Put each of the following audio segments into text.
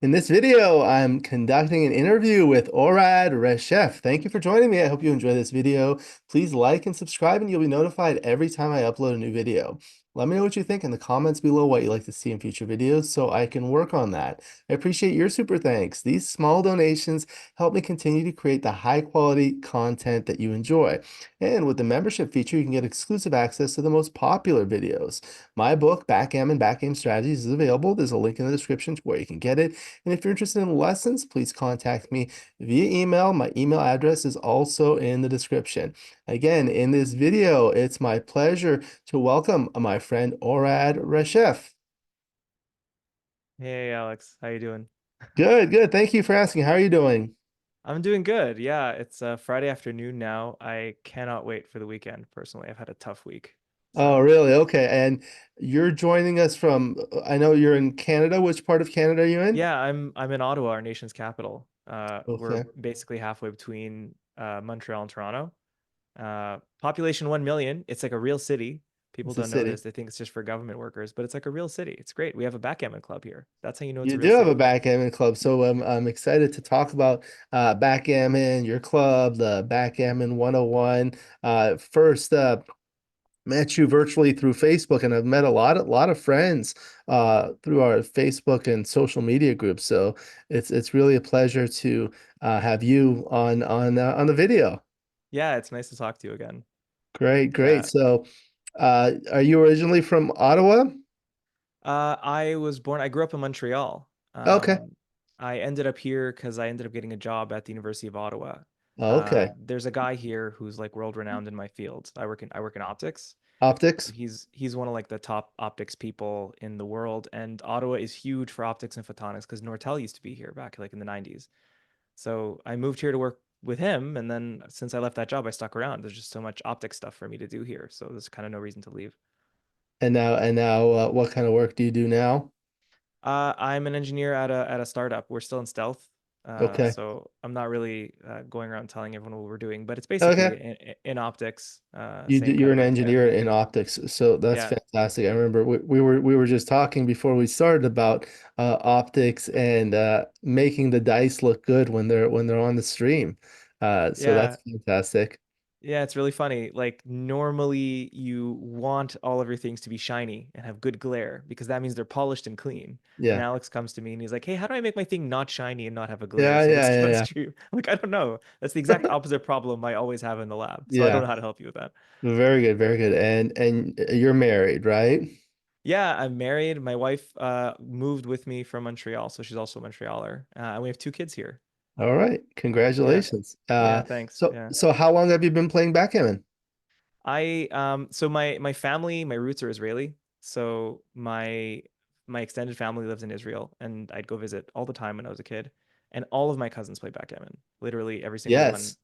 In this video, I'm conducting an interview with Orad Reshef. Thank you for joining me. I hope you enjoy this video. Please like and subscribe, and you'll be notified every time I upload a new video. Let me know what you think in the comments below, what you'd like to see in future videos, so I can work on that. I appreciate your super thanks. These small donations help me continue to create the high quality content that you enjoy. And with the membership feature, you can get exclusive access to the most popular videos. My book, Backgammon, Backgame Strategies, is available. There's a link in the description to where you can get it. And if you're interested in lessons, please contact me via email. My email address is also in the description. Again, in this video, it's my pleasure to welcome my friend Orad Reshef. Hey Alex, how you doing? Good, good. Thank you for asking. How are you doing? I'm doing good. Yeah, it's Friday afternoon now. I cannot wait for the weekend. Personally, I've had a tough week. Oh, So, really? Okay. And you're joining us from, I know you're in Canada. Which part of Canada are you in? yeah, I'm in Ottawa, our nation's capital. We're Okay. basically halfway between Montreal and Toronto. Population 1 million. It's like a real city. People It's a don't know city. this. They think it's just for government workers, but it's like a real city. It's great. We have a backgammon club here. That's how you know it's You a do real have a city. backgammon club, so I'm excited to talk about backgammon, your club, the Backgammon 101. First, met you virtually through Facebook, and I've met a lot of friends through our Facebook and social media groups. So it's really a pleasure to have you on the video. Yeah, it's nice to talk to you again. Great, great. Yeah. So, are you originally from Ottawa? I grew up in Montreal. Okay, I ended up here because I ended up getting a job at the University of Ottawa. okay. There's a guy here who's like world renowned in my field. I work in optics. Optics. He's one of like the top optics people in the world, and Ottawa is huge for optics and photonics because Nortel used to be here back like in the 90s. So I moved here to work with him, and then since I left that job, I stuck around. There's just so much optics stuff for me to do here, so there's kind of no reason to leave. And now, what kind of work do you do now? I'm an engineer at a startup. We're still in stealth, Okay. so I'm not really going around telling everyone what we're doing. But it's basically Okay. in optics, You do, same kind you're of an like engineer in optics, so that's yeah, fantastic. I remember we were just talking before we started about optics and making the dice look good when they're on the stream. So that's yeah, fantastic. yeah. It's really funny. Like normally you want all of your things to be shiny and have good glare because that means they're polished and clean. And Yeah. Alex comes to me and he's like, "Hey, how do I make my thing not shiny and not have a glare Yeah, so it looks yeah, good on yeah, stream?" I'm like, I don't know. That's the exact opposite problem I always have in the lab. So I don't yeah. know how to help you with that. Very good, very good. And you're married, right? Yeah, I'm married. My wife moved with me from Montreal, so she's also a Montrealer. And we have two kids here. All right. Yeah. Congratulations. Yeah, thanks. So Yeah. so how long have you been playing backgammon? So my family, my roots are Israeli. So my extended family lives in Israel, and I'd go visit all the time when I was a kid. And all of my cousins play backgammon, literally every single one, Yes.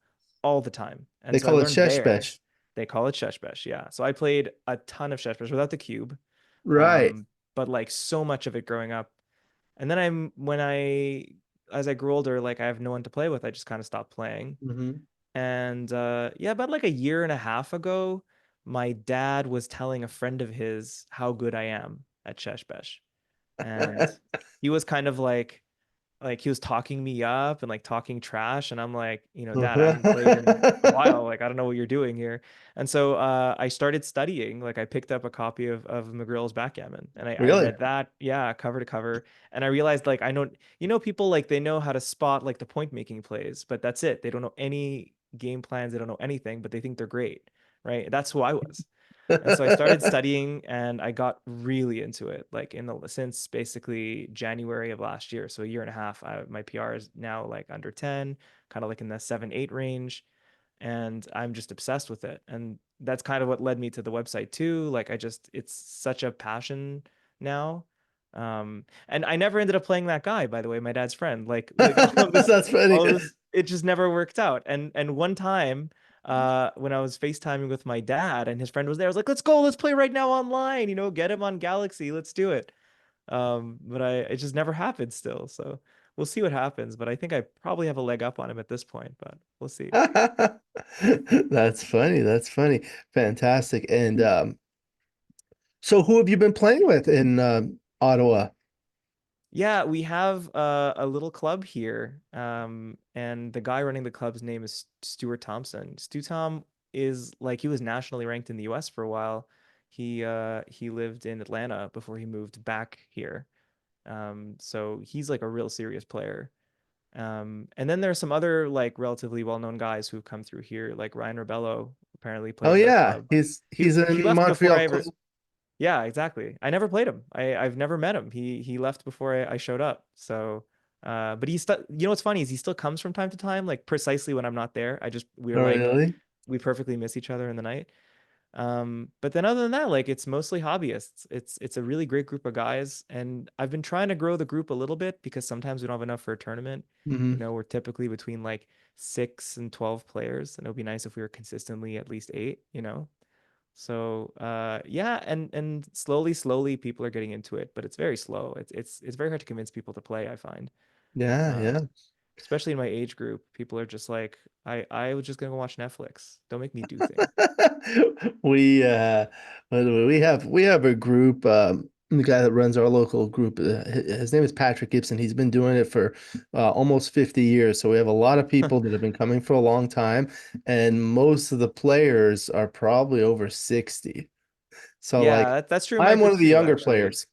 all the time. And They so I call it learned there. sheshbesh. They call it sheshbesh, yeah. So I played a ton of sheshbesh without the cube, Right. um, but like so much of it growing up. And then as I grew older, like I have no one to play with. I just kind of stopped playing. Hmm. And yeah, about like a year and a half ago, my dad was telling a friend of his how good I am at Sheshbesh. And he was kind of like he was talking me up and like talking trash, and I'm like, Dad, I haven't played in a while, like I don't know what you're doing here. And so I started studying. Like I picked up a copy of McGrill's Backgammon, and I Really? read that, yeah, cover to cover. And I realized like I know, people like they know how to spot like the point making plays, but that's it. They don't know any game plans, they don't know anything, but they think they're great, right? That's who I was. And so I started studying and I got really into it, like since basically January of last year. So a year and a half, my PR is now like under 10, kind of like in the 7, 8 range. And I'm just obsessed with it. And that's kind of what led me to the website too. Like it's such a passion now. And I never ended up playing that guy, by the way, my dad's friend. Like That's funny. all of this, it just never worked out. And one time, when I was FaceTiming with my dad and his friend was there, I was like, let's go, let's play right now online, get him on Galaxy, let's do it. But it just never happened still. So we'll see what happens. But I think I probably have a leg up on him at this point, but we'll see. That's funny. That's funny. Fantastic. And so who have you been playing with in Ottawa? Yeah, we have a little club here, and the guy running the club's name is Stuart Thompson. Stu Tom is like he was nationally ranked in the U.S. for a while. He lived in Atlanta before he moved back here. So he's like a real serious player. And then there's some other like relatively well-known guys who've come through here, like Ryan Rebello apparently Oh plays at our yeah, club. He he's he in left before Montreal I Club. ever. Yeah, exactly. I never played him. I've never met him. He left before I showed up. So, but he's still. You know what's funny is he still comes from time to time, like precisely when I'm not there. We're Oh like really? we perfectly miss each other in the night. But then other than that, like it's mostly hobbyists. It's a really great group of guys, and I've been trying to grow the group a little bit because sometimes we don't have enough for a tournament. Hmm. You know, we're typically between like 6 and 12 players, and it would be nice if we were consistently at least 8, you know. So yeah, and slowly people are getting into it, but it's very slow. It's very hard to convince people to play, I find. Yeah, Uh, yeah. Especially in my age group, people are just like, I was just gonna go watch Netflix. Don't make me do things. We by the way, we have a group. The guy that runs our local group, his name is Patrick Gibson. He's been doing it for almost 50 years. So we have a lot of people that have been coming for a long time, and most of the players are probably over 60. So like, Yeah, that's true in my I'm one group of the too, younger actually. players.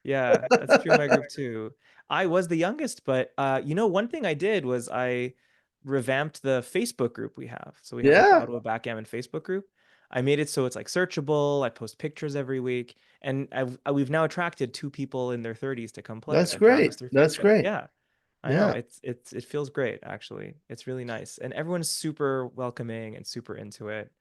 Yeah, that's true in my group too. I was the youngest, but you know, one thing I did was I revamped the Facebook group we have. So we have like the Yeah, Ottawa Backgammon Facebook group. I made it so it's like searchable. I post pictures every week, and we've now attracted 2 people in their 30s to come play. that's I found us great. through That's Facebook. great. Yeah, I know. Yeah. It feels great actually. It's really nice, and everyone's super welcoming and super into it.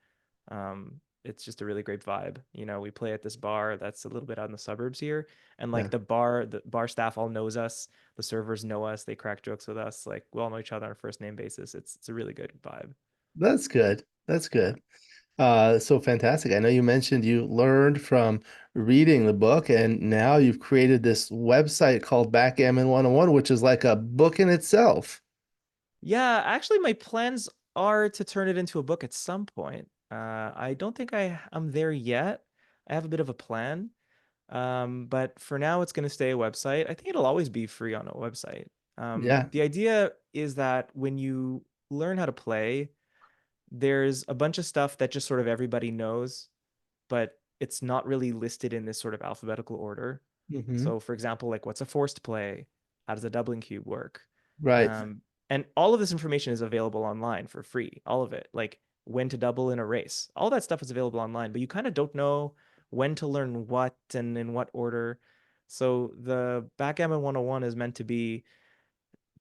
It's just a really great vibe. You know, we play at this bar that's a little bit out in the suburbs here, and like Yeah. the bar staff all knows us. The servers know us. They crack jokes with us. Like we all know each other on a first name basis. It's a really good vibe. That's good. That's Yeah. good. So fantastic. I know you mentioned you learned from reading the book, and now you've created this website called Backgammon 101, which is like a book in itself. Yeah, actually my plans are to turn it into a book at some point. I don't think I'm there yet. I have a bit of a plan. But for now, it's going to stay a website. I think it'll always be free on a website. Yeah. The idea is that when you learn how to play, there's a bunch of stuff that just sort of everybody knows, but it's not really listed in this sort of alphabetical order. Hmm. So, for example, like what's a forced play? How does a doubling cube work? Right. Um, and all of this information is available online for free. All of it, like when to double in a race, all that stuff is available online, but you kind of don't know when to learn what and in what order. So the Backgammon 101 is meant to be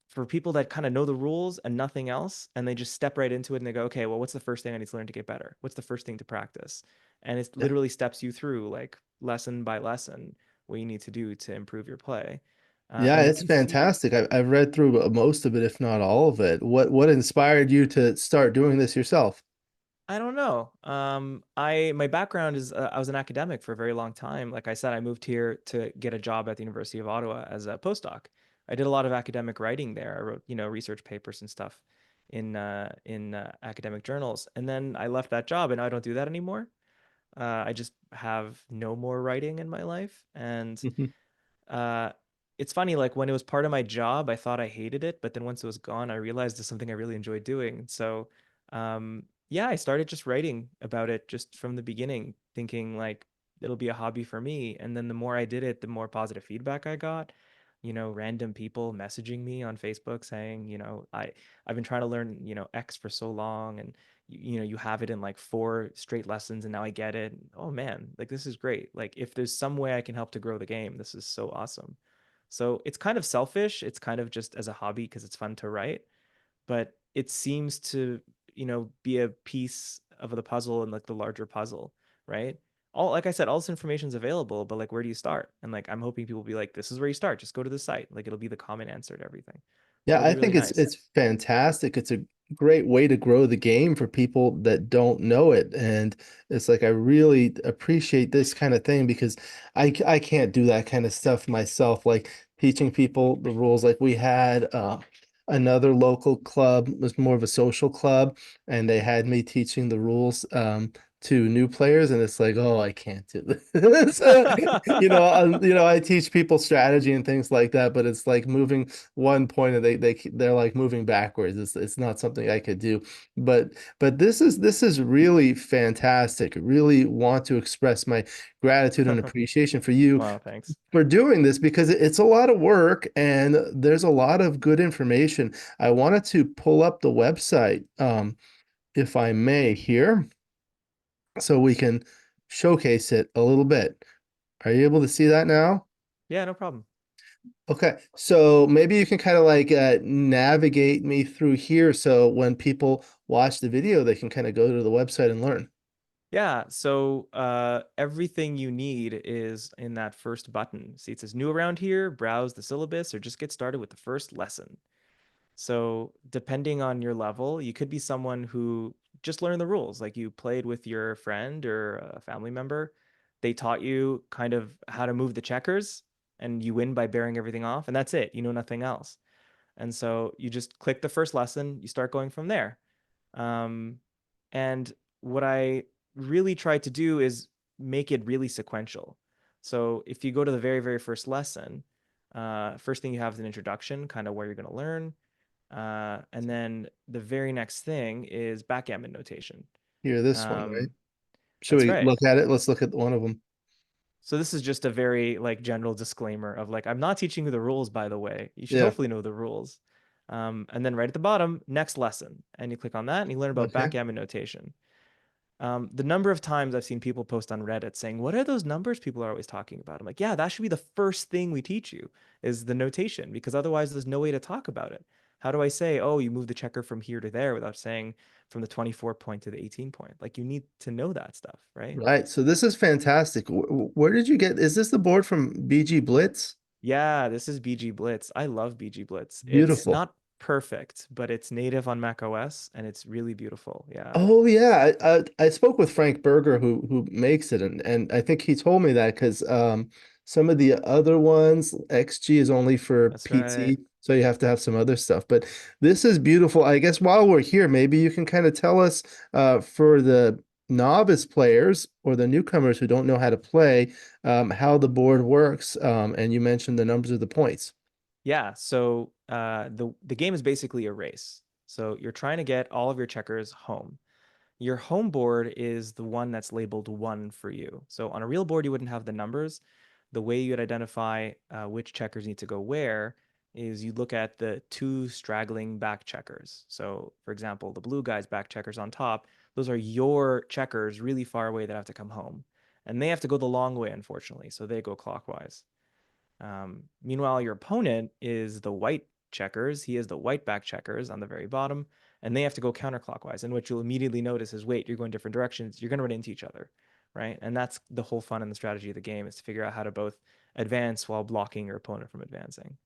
for people that kind of know the rules and nothing else, and they just step right into it and they go, okay, well, what's the first thing I need to learn to get better? What's the first thing to practice? And it Yeah. literally steps you through like lesson by lesson what you need to do to improve your play. Yeah, And you it's can see, fantastic. I've read through most of it, if not all of it. What inspired you to start doing this yourself? I don't know. My background is I was an academic for a very long time. Like I said, I moved here to get a job at the University of Ottawa as a postdoc. I did a lot of academic writing there. I wrote, you know, research papers and stuff in academic journals. And then I left that job, and I don't do that anymore. I just have no more writing in my life, and uh, it's funny, like when it was part of my job, I thought I hated it, but then once it was gone, I realized it's something I really enjoyed doing. So, yeah, I started just writing about it just from the beginning, thinking like it'll be a hobby for me. And then the more I did it, the more positive feedback I got. You know, random people messaging me on Facebook saying, you know, I've been trying to learn, you know, X for so long, and you know, you have it in like 4 straight lessons, and now I get it. Oh man, like this is great. Like if there's some way I can help to grow the game, this is so awesome. So it's kind of selfish. It's kind of just as a hobby because it's fun to write, but it seems to, you know, be a piece of the puzzle and like the larger puzzle, right? All like I said, all this information is available, but like where do you start? And like I'm hoping people will be like, this is where you start. Just go to the site. Like it'll be the common answer to everything. So Yeah, it'll be I really think it's nice. it's fantastic. It's a great way to grow the game for people that don't know it. And it's like I really appreciate this kind of thing because I can't do that kind of stuff myself, like teaching people the rules. Like we had another local club, was more of a social club, and they had me teaching the rules to new players, and it's like, oh, I can't do this. I teach people strategy and things like that, but it's like moving one point and they're like moving backwards. It's not something I could do. But this is really fantastic. Really want to express my gratitude and appreciation for you Wow, thanks. for doing this because it's a lot of work and there's a lot of good information. I wanted to pull up the website, if I may, here, so we can showcase it a little bit. Are you able to see that now? Yeah, no problem. Okay, so maybe you can kind of like navigate me through here so when people watch the video, they can kind of go to the website and learn. Yeah, so everything you need is in that first button. See, it says new around here, browse the syllabus, or just get started with the first lesson. So, depending on your level, you could be someone who just learned the rules, like you played with your friend or a family member. They taught you kind of how to move the checkers, and you win by bearing everything off, and that's it. You know nothing else. And so you just click the first lesson, you start going from there. Um, and what I really try to do is make it really sequential. So if you go to the very, very first lesson, first thing you have is an introduction, kind of where you're going to learn. And then the very next thing is backgammon notation. Here, this one, right? Um, Should that's we right. look at it? Let's look at one of them. So this is just a very like general disclaimer of like I'm not teaching you the rules, by the way. You should Yeah. hopefully know the rules. And then right at the bottom, next lesson, and you click on that and you learn about Okay. backgammon notation. The number of times I've seen people post on Reddit saying, "What are those numbers people are always talking about?" I'm like, "Yeah, that should be the first thing we teach you is the notation, because otherwise there's no way to talk about it. How do I say, oh, you move the checker from here to there without saying from the 24 point to the 18 point? Like you need to know that stuff, right?" Right. So this is fantastic. Where did you get, is this the board from BG Blitz? Yeah, this is BG Blitz. I love BG Blitz. It's Beautiful. not perfect, but it's native on Mac OS and it's really beautiful. Yeah, Oh yeah, I spoke with Frank Berger who makes it, and I think he told me that because some of the other ones XG is only for that's right. PT, so you have to have some other stuff. But this is beautiful. I guess while we're here, maybe you can kind of tell us for the novice players or the newcomers who don't know how to play, how the board works. And you mentioned the numbers of the points. Yeah, so the game is basically a race. So you're trying to get all of your checkers home. Your home board is the one that's labeled one for you. So on a real board, you wouldn't have the numbers. The way you'd identify which checkers need to go where is you look at the two straggling back checkers. So, for example, the blue guy's back checkers on top, those are your checkers really far away that have to come home. And they have to go the long way, unfortunately. So they go clockwise. Meanwhile, your opponent is the white checkers. He is the white back checkers on the very bottom, and they have to go counterclockwise. And what you'll immediately notice is, wait, you're going different directions. You're going to run into each other, right? And that's the whole fun and the strategy of the game is to figure out how to both advance while blocking your opponent from advancing.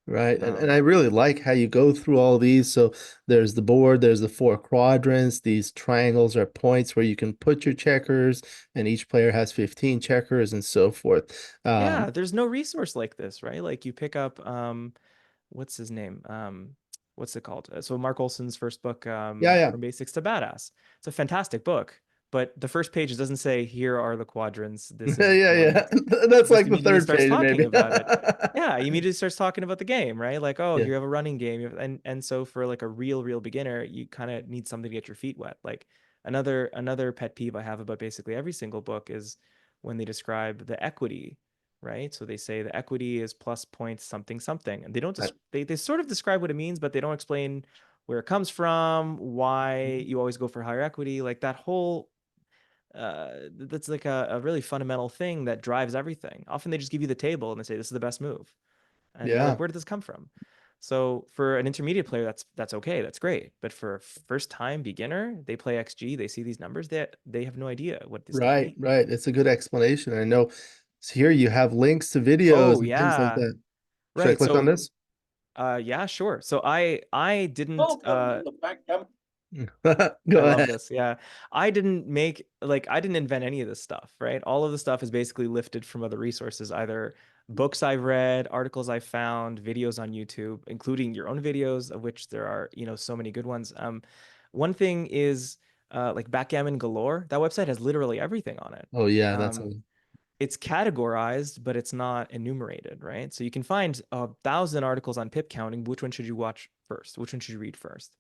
Right. And I Um, really like how you go through all these. So there's the board, there's the four quadrants, these triangles are points where you can put your checkers, and each player has 15 checkers and so forth. yeah, there's no resource like this, right? Like you pick up what's his name? What's it called? So Mark Olson's first book, Yeah, yeah. From Basics to Badass. It's a fantastic book, but the first page doesn't say here are the quadrants. This Yeah, is one. yeah. That's Just like the immediately third starts page, talking maybe. about it. Yeah, he immediately starts talking about the game, right? Like, oh, Yeah. here you have a running game, and so for like a real beginner, you kind of need something to get your feet wet. Like another pet peeve I have about basically every single book is when they describe the equity, right? So they say the equity is plus points something something, and they don't Right. just they sort of describe what it means, but they don't explain where it comes from, why you always go for higher equity, like that whole that's like a really fundamental thing that drives everything. Often they just give you the table and they say this is the best move, and you're like, Yeah. where did this come from? So for an intermediate player, that's okay, that's great. But for a first time beginner, they play XG, they see these numbers, they have no idea what this stuff Right, means. right. It's a good explanation. I know here you have links to videos Oh and things like yeah, that. Should I right. click on So this? yeah, sure. So I didn't I Go love ahead. this. Yeah. I didn't invent any of this stuff, right? All of the stuff is basically lifted from other resources, either books I've read, articles I found, videos on YouTube, including your own videos, of which there are, so many good ones. One thing is like Backgammon Galore. That website has literally everything on it. Oh yeah, that's Um, it's categorized, but it's not enumerated, right? So you can find 1,000 articles on pip counting. Which one should you watch first? Which one should you read first?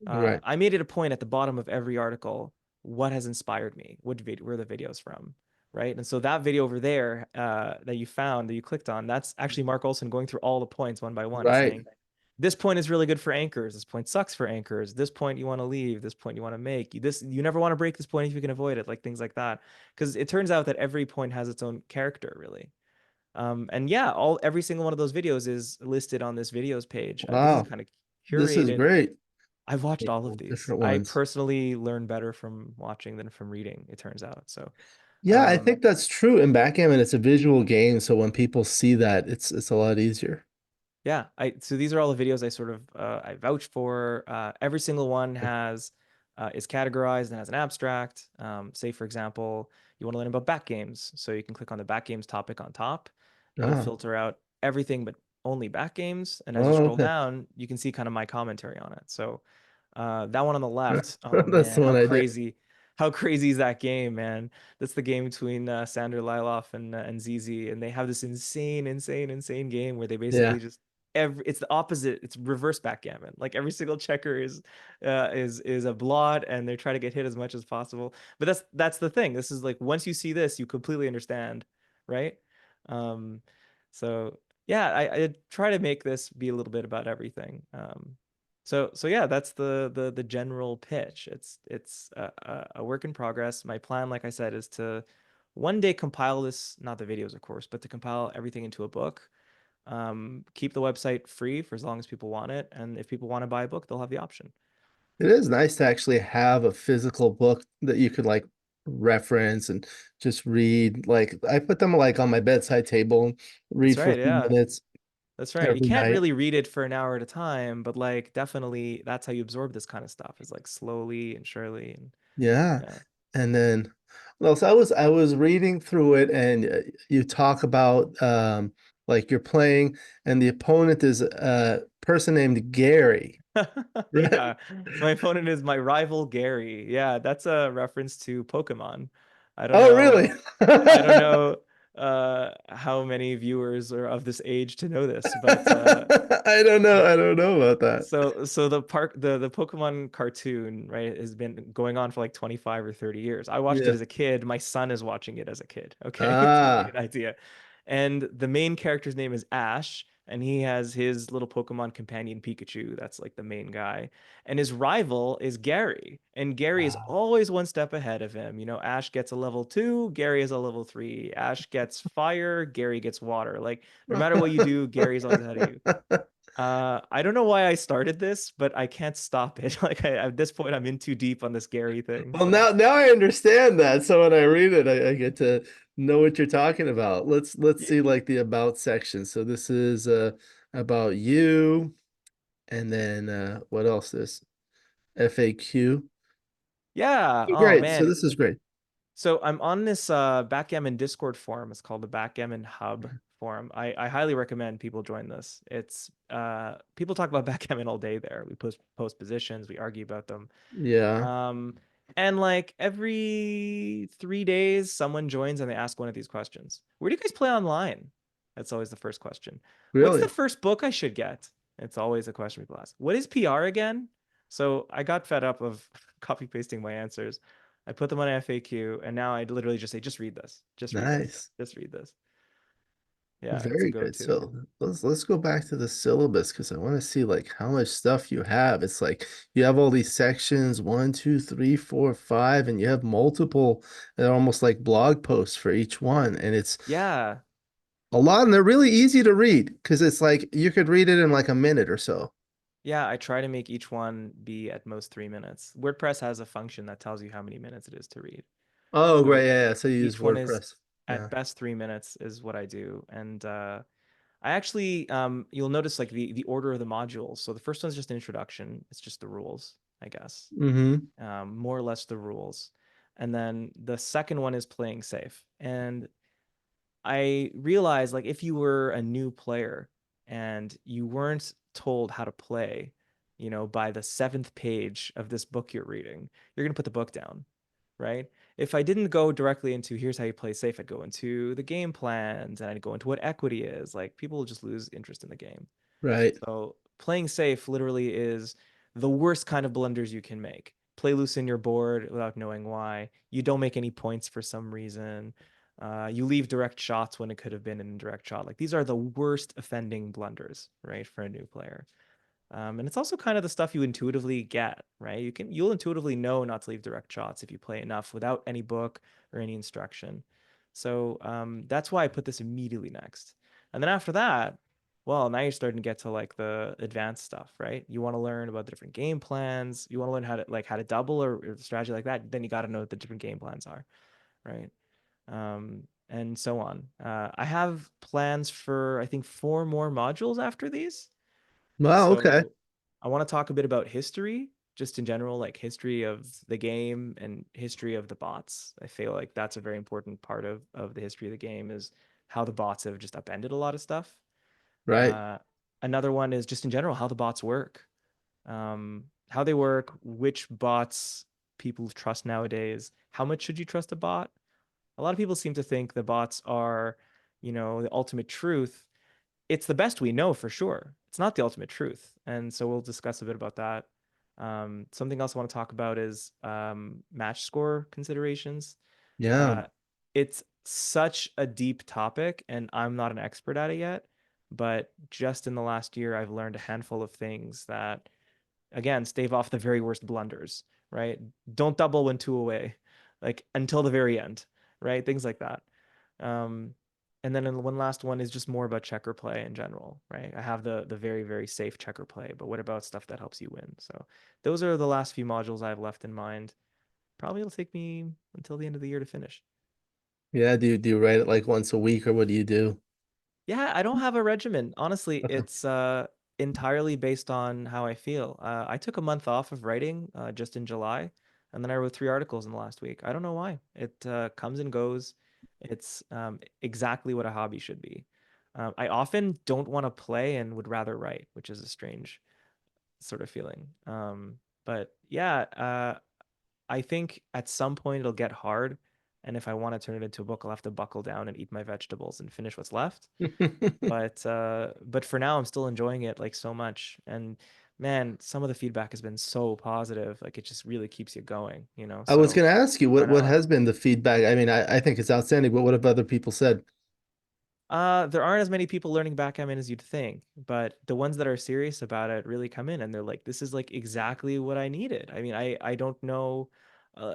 right. I made it a point at the bottom of every article, what has inspired me? Where are the videos from? Right. And so that video over there that you found, that you clicked on, that's actually Mark Olson going through all the points one by one and Right. saying, this point is really good for anchors. This point sucks for anchors. This point you want to leave. This point you want to make. You never want to break this point if you can avoid it, like things like that. Because it turns out that every point has its own character, really. And yeah, every single one of those videos is listed on this videos page. This is Wow. kind of This is curated. great. I've watched Yeah, all of these. different I ones. personally learn better from watching than from reading, it turns out. So, Yeah, I um, think that's true. In backgammon, it's a visual game, so when people see that, it's a lot easier. yeah, so these are all the videos I sort of I vouch for. Every single one has is categorized and has an abstract. Say for example, you want to learn about back games, so you can click on the back games topic on top. It'll Ah. filter out everything but only back games, and as you Oh, scroll okay. down, you can see kind of my commentary on it. So that one on the left, oh That's the man, one I did. how crazy is that game, man? That's the game between Sander Liloff and ZZ, and they have this insane game where they Yeah. basically just it's the opposite. It's reverse backgammon. Like every single checker is a blot, and they try to get hit as much as possible. But that's the thing. This is like once you see this, you completely understand, right? Um, so yeah, I try to make this be a little bit about everything. So yeah, that's the general pitch. It's a work in progress. My plan, like I said, is to one day compile this, not the videos, of course, but to compile everything into a book. Keep the website free for as long as people want it, and if people want to buy a book, they'll have the option. It is nice to actually have a physical book that you could like reference and just read. Like I put them like on my bedside table, That's read for a right, few yeah. minutes That's right. You every can't night. really read it for an hour at a time, but like definitely that's how you absorb this kind of stuff is like slowly and surely and Yeah. yeah. And then well, so I was reading through it and you talk about like you're playing and the opponent is a person named Gary. Right? Yeah. My opponent is my rival Gary. Yeah, that's a reference to Pokemon. I don't Oh, really? know. I don't know how many viewers are of this age to know this, but I don't know. I don't know about that. so the Pokemon cartoon, right, has been going on for like 25 or 30 years. I watched it Yeah. as a kid. My son is watching it as a kid, okay, to give you Ah. an idea. And the main character's name is Ash, and he has his little Pokemon companion Pikachu. That's like the main guy. And his rival is Gary. And Gary is Ah. always one step ahead of him. You know, Ash gets a level 2, Gary is a level 3. Ash gets fire, Gary gets water. Like no matter what you do, Gary's always ahead of you. I don't know why I started this, but I can't stop it. Like at this point, I'm in too deep on this Gary thing. Well, So now I understand that. So when I read it, I get to know what you're talking about. Let's y- see like the about section. So this is about you, and then what else is FAQ. yeah. Oh Great. So man. this is great. So I'm on this Backgammon Discord forum. It's called the Backgammon Hub forum. I highly recommend people join this. It's people talk about backgammon all day there. We post positions, we argue about them. Yeah. Um, and like every 3 days, someone joins and they ask one of these questions. Where do you guys play online? That's always the first question. What's the Really? first book I should get? It's always a question people ask. What is PR again? So I got fed up of copy pasting my answers. I put them on FAQ, and now I literally just say, just read this. Just read this. Nice. Just read this. Yeah, it's a Very good. go-to. So let's go back to the syllabus because I want to see like how much stuff you have. It's like you have all these sections, one, two, three, four, five, and you have multiple, they're almost like blog posts for each one. And it's Yeah, a lot, and they're really easy to read because it's like you could read it in like a minute or so. yeah, I try to make each one be at most 3 minutes. WordPress has a function that tells you how many minutes it is to read. Oh, So great. Yeah, yeah. So you use each one is WordPress. Yeah. at best 3 minutes is what I do. And I actually you'll notice like the order of the modules. So the first one's just an introduction. It's just the rules, I guess. Mm-hmm. More or less the rules. And then the second one is playing safe. And I realized like if you were a new player and you weren't told how to play, by the seventh page of this book you're reading, you're going to put the book down, right? If I didn't go directly into here's how you play safe, I'd go into the game plans and I'd go into what equity is. Like people will just lose interest in the game. Right. So playing safe literally is the worst kind of blunders you can make. Play loose in your board without knowing why. You don't make any points for some reason. You leave direct shots when it could have been an indirect shot. Like these are the worst offending blunders, right, for a new player. And it's also kind of the stuff you intuitively get, right? You'll intuitively know not to leave direct shots if you play enough without any book or any instruction. So that's why I put this immediately next. And then after that, well, now you're starting to get to like the advanced stuff, right? You want to learn about the different game plans. You want to learn how to double or strategy like that. Then you got to know what the different game plans are, right? And so on. I have plans for I think four more modules after these. Wow, okay. So I want to talk a bit about history, just in general, like history of the game and history of the bots. I feel like that's a very important part of the history of the game is how the bots have just upended a lot of stuff. Right. Uh, Another one is just in general how the bots work, how they work, which bots people trust nowadays. How much should you trust a bot? A lot of people seem to think the bots are, the ultimate truth. It's the best we know for sure. It's not the ultimate truth. And so we'll discuss a bit about that. Something else I want to talk about is match score considerations. Yeah. Uh, it's such a deep topic, and I'm not an expert at it yet. But just in the last year, I've learned a handful of things that, again, stave off the very worst blunders, right? Don't double when two away, like until the very end, right? Things like that. Um, and then one last one is just more about checker play in general, right? I have the very, very safe checker play, but what about stuff that helps you win? So those are the last few modules I have left in mind. Probably it'll take me until the end of the year to finish. Yeah. Do you write it like once a week or what do you do? Yeah, I don't have a regimen. Honestly, it's entirely based on how I feel. I took a month off of writing just in July, and then I wrote three articles in the last week. I don't know why. It comes and goes. It's exactly what a hobby should be. I often don't want to play and would rather write, which is a strange sort of feeling. But yeah, I think at some point it'll get hard. And if I want to turn it into a book, I'll have to buckle down and eat my vegetables and finish what's left. But for now I'm still enjoying it like so much. And man, some of the feedback has been so positive. Like it just really keeps you going, you know. I was So going to ask you why what not? has been the feedback? I mean, I think it's outstanding, but what have other people said? There aren't as many people learning backgammon as you'd think, but the ones that are serious about it really come in and they're like, this is like exactly what I needed. I mean, I don't know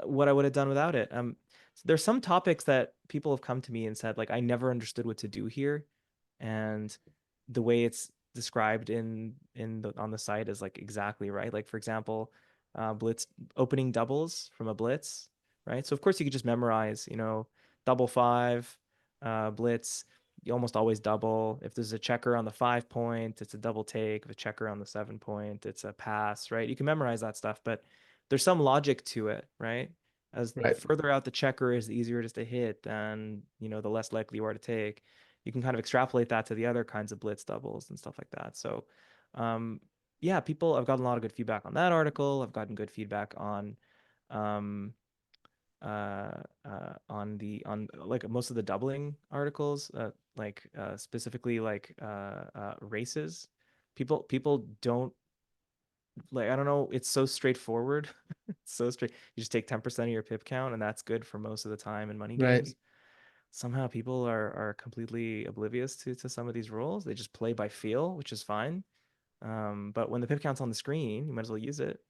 what I would have done without it. So there's some topics that people have come to me and said, like, I never understood what to do here. And the way it's described on the site is like exactly right. Like, for example, blitz opening doubles from a blitz, right? So of course you could just memorize, double five, blitz you almost always double. If there's a checker on the 5 point, it's a double take. If a checker on the 7 point, it's a pass, right? You can memorize that stuff, but there's some logic to it, right? As the Right. further out the checker is, the easier it is to hit, and the less likely you are to take. You can kind of extrapolate that to the other kinds of blitz doubles and stuff like that. So, um, yeah, I've gotten a lot of good feedback on that article. I've gotten good feedback um, on like most of the doubling articles, specifically like races. People don't like. I don't know. It's so straightforward. It's so straight. You just take 10% of your pip count, and that's good for most of the time in money Right. games. Somehow people are completely oblivious to some of these rules. They just play by feel, which is fine. But when the pip count's on the screen, you might as well use it.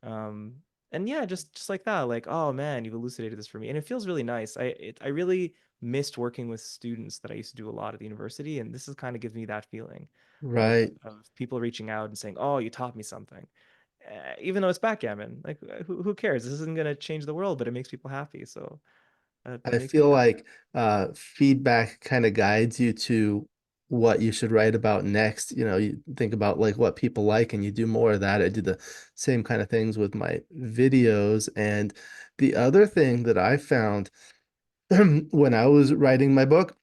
um and yeah, just like that, like, oh man, you've elucidated this for me, and it feels really nice. I really missed working with students that I used to do a lot at the university, and this is kind of gives me that feeling Right. of people reaching out and saying, oh, you taught me something. Even though it's backgammon, like who cares? This isn't going to change the world, but it makes people happy, so that I makes me feel happy. like feedback kind of guides you to what you should write about next. You know, you think about like what people like and you do more of that. I do the same kind of things with my videos. And the other thing that I found when I was writing my book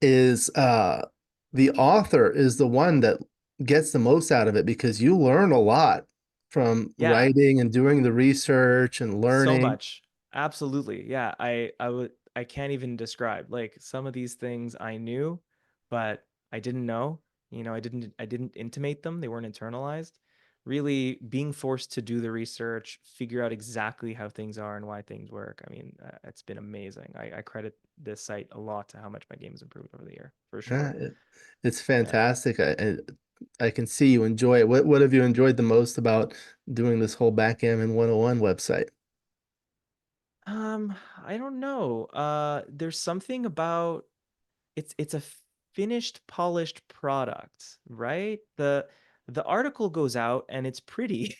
is the author is the one that gets the most out of it because you learn a lot from Yeah, writing and doing the research and so learning. much. Absolutely. Yeah, I can't even describe. Like some of these things I knew, but I didn't know. I didn't intimate them. They weren't internalized. Really being forced to do the research, figure out exactly how things are and why things work. I mean, it's been amazing. I credit this site a lot to how much my game has improved over the year, for Yeah, sure. it's Yeah. fantastic. I can see you enjoy it. What have you enjoyed the most about doing this whole Backgammon 101 website? I don't know. There's something about it's a finished polished product, right? The article goes out and it's pretty.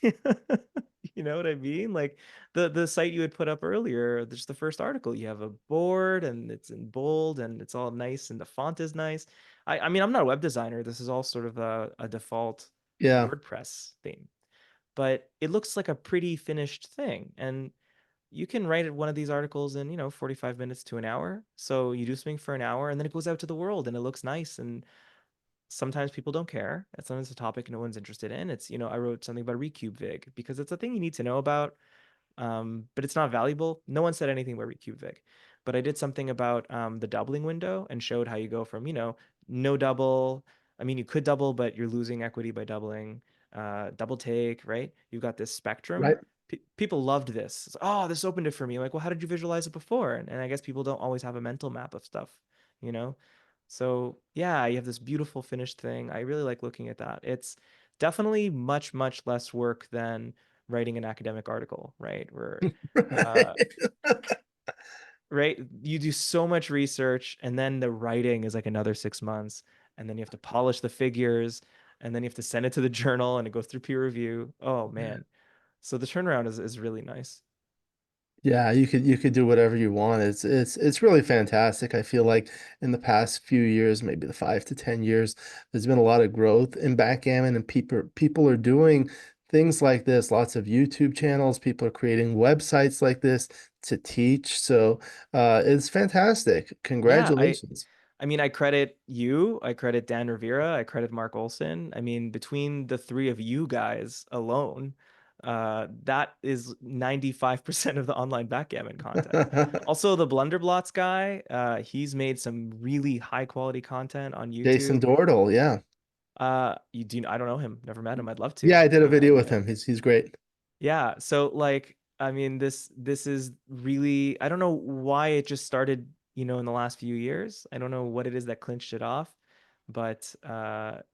You know what I mean? Like the site you had put up earlier, just the first article, you have a board and it's in bold and it's all nice and the font is nice. I mean, I'm not a web designer. This is all sort of a default Yeah, WordPress theme, but it looks like a pretty finished thing. And you can write one of these articles in, 45 minutes to an hour. So you do something for an hour and then it goes out to the world and it looks nice. And sometimes people don't care. And sometimes it's a topic no one's interested in. I wrote something about Recube Vig because it's a thing you need to know about, but it's not valuable. No one said anything about RecubeVig, but I did something about the doubling window and showed how you go from, no double. I mean, you could double, but you're losing equity by doubling. Double take, right? You've got this spectrum. right. People loved this. Oh, this opened it for me. Like, well, how did you visualize it before? And I guess people don't always have a mental map of stuff, you know? So yeah, you have this beautiful finished thing. I really like looking at that. It's definitely much, much less work than writing an academic article, right? Uh, Right. right, you do so much research, and then the writing is like another 6 months, and then you have to polish the figures, and then you have to send it to the journal, and it goes through peer review. Oh man, so the turnaround is really nice. Yeah, you could do whatever you want. It's really fantastic. I feel like in the past few years, maybe the 5 to 10 years, there's been a lot of growth in backgammon, and people are doing things like this. Lots of YouTube channels. People are creating websites like this to teach. So it's fantastic. Yeah, Congratulations. I mean, I credit you, I credit Dan Rivera, I credit Mark Olson. I mean, between the three of you guys alone, that is 95% of the online backgammon content. Also, the Blunderblots guy, he's made some really high quality content on Jason YouTube. Dordal, yeah. I don't know him, never met him. I'd love Yeah, to. I did a video with Yeah. him. He's great. Yeah, so like I mean this is really I don't know why it just started, in the last few years. I don't know what it is that clinched it off, but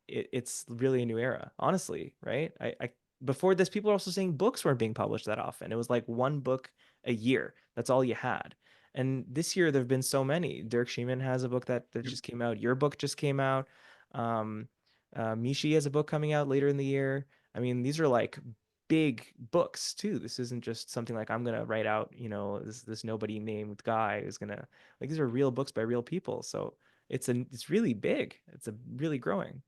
it's really a new era, honestly, right? I before this people were also saying books weren't being published that often. It was like one book a year. That's all you had. And this year there've been so many. Dirk Sheeman has a book that just came out. Your book just came out. Um Mishi has a book coming out later in the year. I mean, these are like big books too. This isn't just something like I'm gonna write out, this nobody named guy is gonna like these are real books by real people. So it's really big. It's a really growing.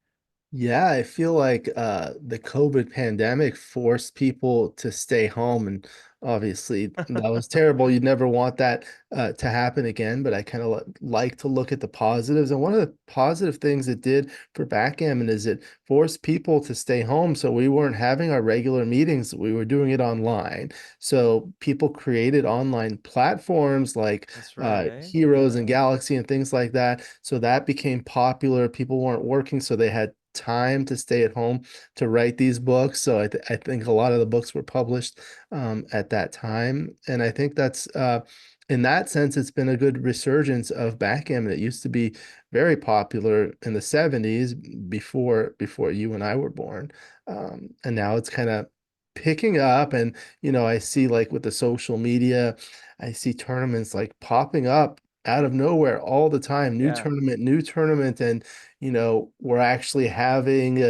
Yeah, I feel like the COVID pandemic forced people to stay home, and obviously that was terrible. You'd never want that to happen again, but I kind of like to look at the positives. And one of the positive things it did for backgammon is it forced people to stay home. So we weren't having our regular meetings, we were doing it online. So people created online platforms like That's right, eh? Heroes and Yeah. Galaxy and things like that. So that became popular. People weren't working, so they had time to stay at home to write these books. So I think a lot of the books were published at that time. And I think that's in that sense, it's been a good resurgence of backgammon. It used to be very popular in the 70s before you and I were born. And now it's kind of picking up. And I see like with the social media, I see tournaments like popping up out of nowhere all the time, Yeah. new tournament, and we're actually having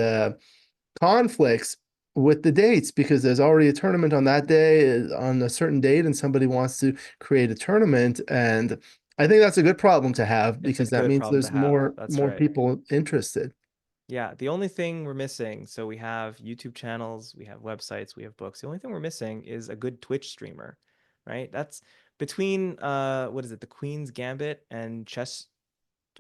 conflicts with the dates because there's already a tournament on that day on a certain date, and somebody wants to create a tournament. And I think that's a good problem to have It's a because that good means problem to there's have. more That's more right. people interested. Yeah, the only thing we're missing, so we have YouTube channels, we have websites, we have books. The only thing we're missing is a good Twitch streamer, right? That's between what is it, the Queen's Gambit and chess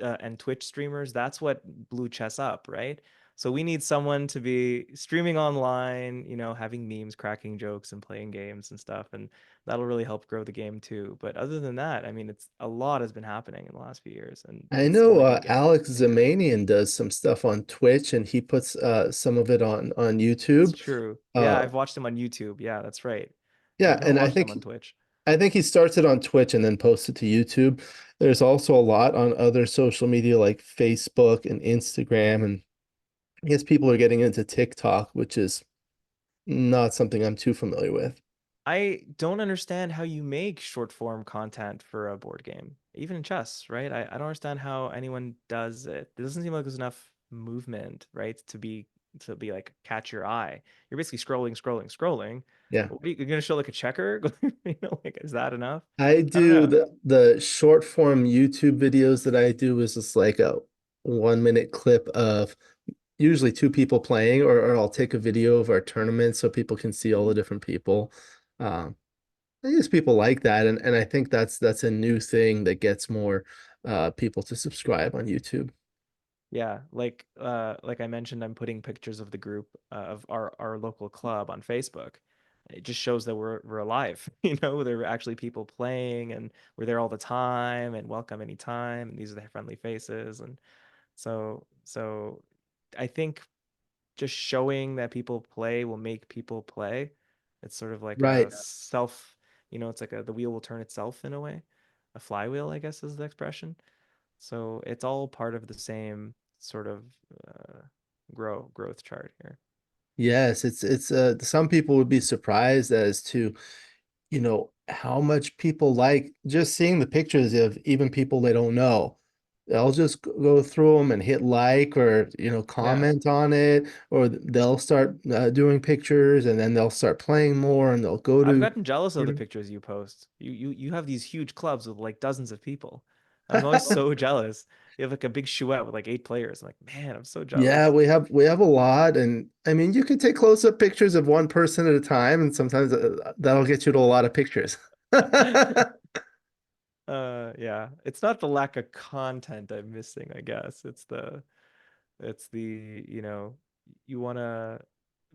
and Twitch streamers, that's what blew chess up, right? So we need someone to be streaming online, having memes, cracking jokes, and playing games and stuff, and that'll really help grow the game too. But other than that, I mean, it's a lot has been happening in the last few years, and I it's know only going to get Alex bigger. Zamanian does some stuff on Twitch and he puts some of it on It's YouTube. true. Yeah, Uh I've watched him on YouTube. Yeah, that's right. yeah, I've never and watched him on Twitch. I think he starts it on Twitch and then posts it to YouTube. There's also a lot on other social media like Facebook and Instagram, and I guess people are getting into TikTok, which is not something I'm too familiar with. I don't understand how you make short form content for a board game, even in chess, right? I don't understand how anyone does it. It doesn't seem like there's enough movement, right? To be like catch your eye. You're basically scrolling, scrolling, scrolling. Yeah. What are you, you're gonna show like a checker? Like is that enough? I I don't do know. the short form YouTube videos that I do is just like a 1 minute clip of usually two people playing, or I'll take a video of our tournament so people can see all the different people. Um, I guess people like that, and I think that's a new thing that gets more people to subscribe on YouTube. Yeah, like I mentioned, I'm putting pictures of the group of our local club on Facebook. It just shows that we're alive. There are actually people playing and we're there all the time and welcome anytime. And these are their friendly faces. And so I think just showing that people play will make people play. It's sort of like a Right. self, it's like the wheel will turn itself in a way. A flywheel, I guess is the expression. So it's all part of the same sort of uh, growth chart here. Yes, it's some people would be surprised as to, how much people like just seeing the pictures of even people they don't know. They'll just go through them and hit like, or, Yeah. comment on it, or they'll start doing pictures and then they'll start playing more and they'll go I've to. gotten jealous of the pictures you post. You have these huge clubs with like dozens of people. I'm always so jealous. You have like a big chouette with like 8 players. I'm like, man, I'm so Yeah, jealous. we have a lot, and I mean you can take close-up pictures of one person at a time, and sometimes that'll get you to a lot of pictures. Yeah. It's not the lack of content I'm missing, I guess. It's the, you want to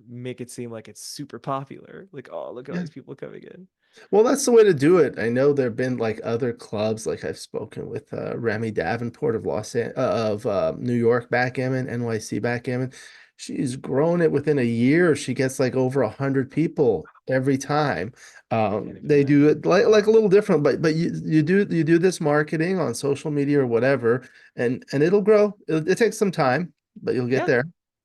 make it seem like it's super popular. Like, oh, look at all Yeah. these people coming in. Well, that's the way to do it. I know there have been like other clubs, like I've spoken with Remy Davenport of New York Backgammon, NYC Backgammon. She's grown it within a year. She gets like over 100 people every time. I can't even They do imagine. it like a little different, but you do this marketing on social media or whatever, and it'll grow. It takes some time, but you'll get Yeah. there.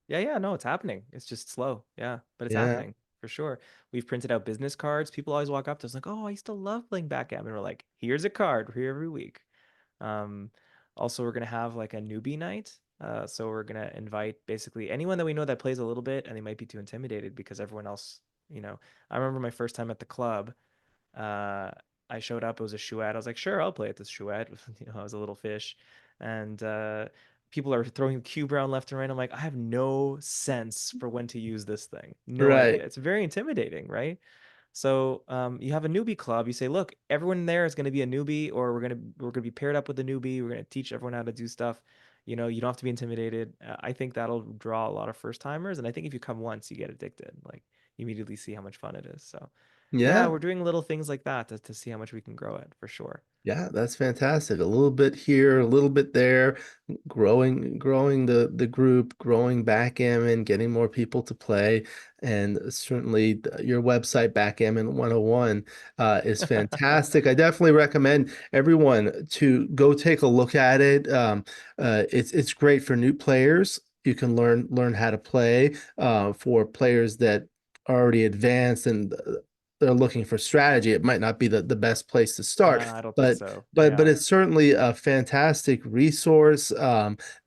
Yeah, yeah, no, it's happening. It's just slow. Yeah, but it's Yeah. happening for sure. We've printed out business cards. People always walk up to us like, "Oh, I used to love playing backgammon." We're like, "Here's a card. We're here every week." Um, Also, we're gonna have like a newbie night. So we're gonna invite basically anyone that we know that plays a little bit, and they might be too intimidated because everyone else, you know. I remember my first time at the club. Uh, I showed up. It was a chouette. I was like, sure, I'll play at this chouette. I was a little fish, and people are throwing the cube around left and right. I'm like, I have no sense for when to use this thing. No Right. idea. It's very intimidating, right? So you have a newbie club. You say, look, everyone there is going to be a newbie, or we're gonna be paired up with a newbie. We're gonna teach everyone how to do stuff. You don't have to be intimidated. I think that'll draw a lot of first timers, and I think if you come once, you get addicted. Like you immediately see how much fun it is. So yeah, Yeah. we're doing little things like that to see how much we can grow it for sure. Yeah, that's fantastic. A little bit here, a little bit there, growing the group, growing backgammon, getting more people to play, and certainly your website Backgammon 101 is fantastic. I definitely recommend everyone to go take a look at it. It's great for new players. You can learn how to play. For players that are already advanced and they're looking for strategy, it might not be the best place to start. I don't think But so. but Yeah. it's certainly a fantastic resource.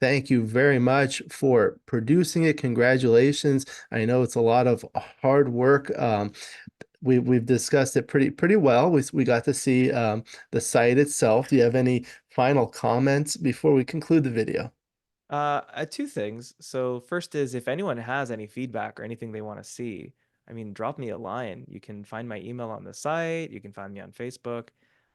Thank you very much for producing it. Congratulations. I know it's a lot of hard work. We've discussed it pretty well. We got to see the site itself. Do you have any final comments before we conclude the video? Two things. So first is if anyone has any feedback or anything they want to see, I mean, drop me a line. You can find my email on the site. You can find me on Facebook.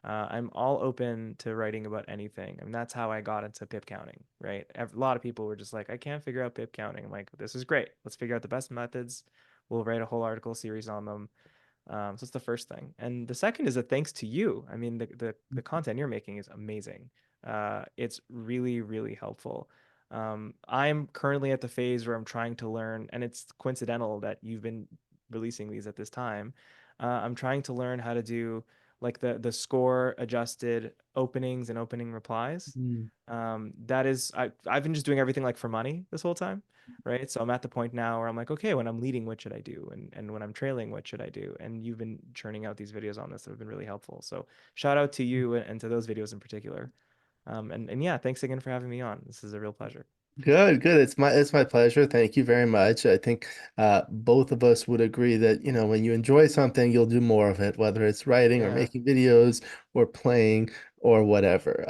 I'm all open to writing about anything. And that's how I got into pip counting, right? A lot of people were just like, I can't figure out pip counting. I'm like, this is great. Let's figure out the best methods. We'll write a whole article series on them. So that's the first thing. And the second is that thanks to you, I mean, the content you're making is amazing. It's really, really helpful. I'm currently at the phase where I'm trying to learn, and it's coincidental that you've been releasing these at this time. I'm trying to learn how to do like the score adjusted openings and opening replies. Mm. That is, I've been just doing everything like for money this whole time, right? So I'm at the point now where I'm like, okay, when I'm leading, what should I do? And when I'm trailing, what should I do? And you've been churning out these videos on this that have been really helpful. So shout out to you and to those videos in particular. And yeah, thanks again for having me on. This is a real pleasure. Good, good. It's my pleasure. Thank you very much. I think both of us would agree that, when you enjoy something, you'll do more of it, whether it's writing or Yeah, making videos or playing or whatever.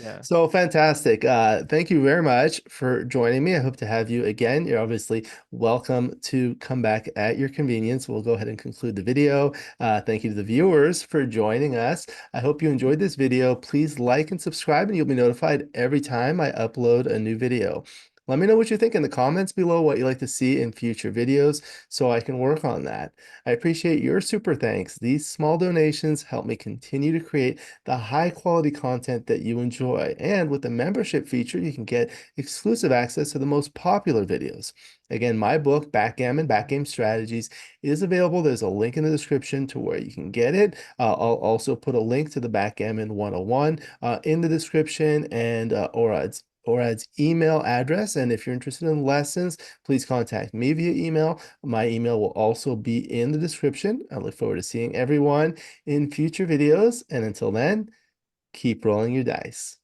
yeah, So fantastic. Thank you very much for joining me. I hope to have you again. You're obviously welcome to come back at your convenience. We'll go ahead and conclude the video. Thank you to the viewers for joining us. I hope you enjoyed this video. Please like and subscribe, and you'll be notified every time I upload a new video. Let me know what you think in the comments below, what you'd like to see in future videos, so I can work on that. I appreciate your super thanks. These small donations help me continue to create the high quality content that you enjoy. And with the membership feature, you can get exclusive access to the most popular videos. Again, my book, Backgammon, Backgame Strategies, is available. There's a link in the description to where you can get it. I'll also put a link to the Backgammon 101 in the description, and Orad's email address. And if you're interested in lessons, please contact me via email. My email will also be in the description. I look forward to seeing everyone in future videos. And until then, keep rolling your dice.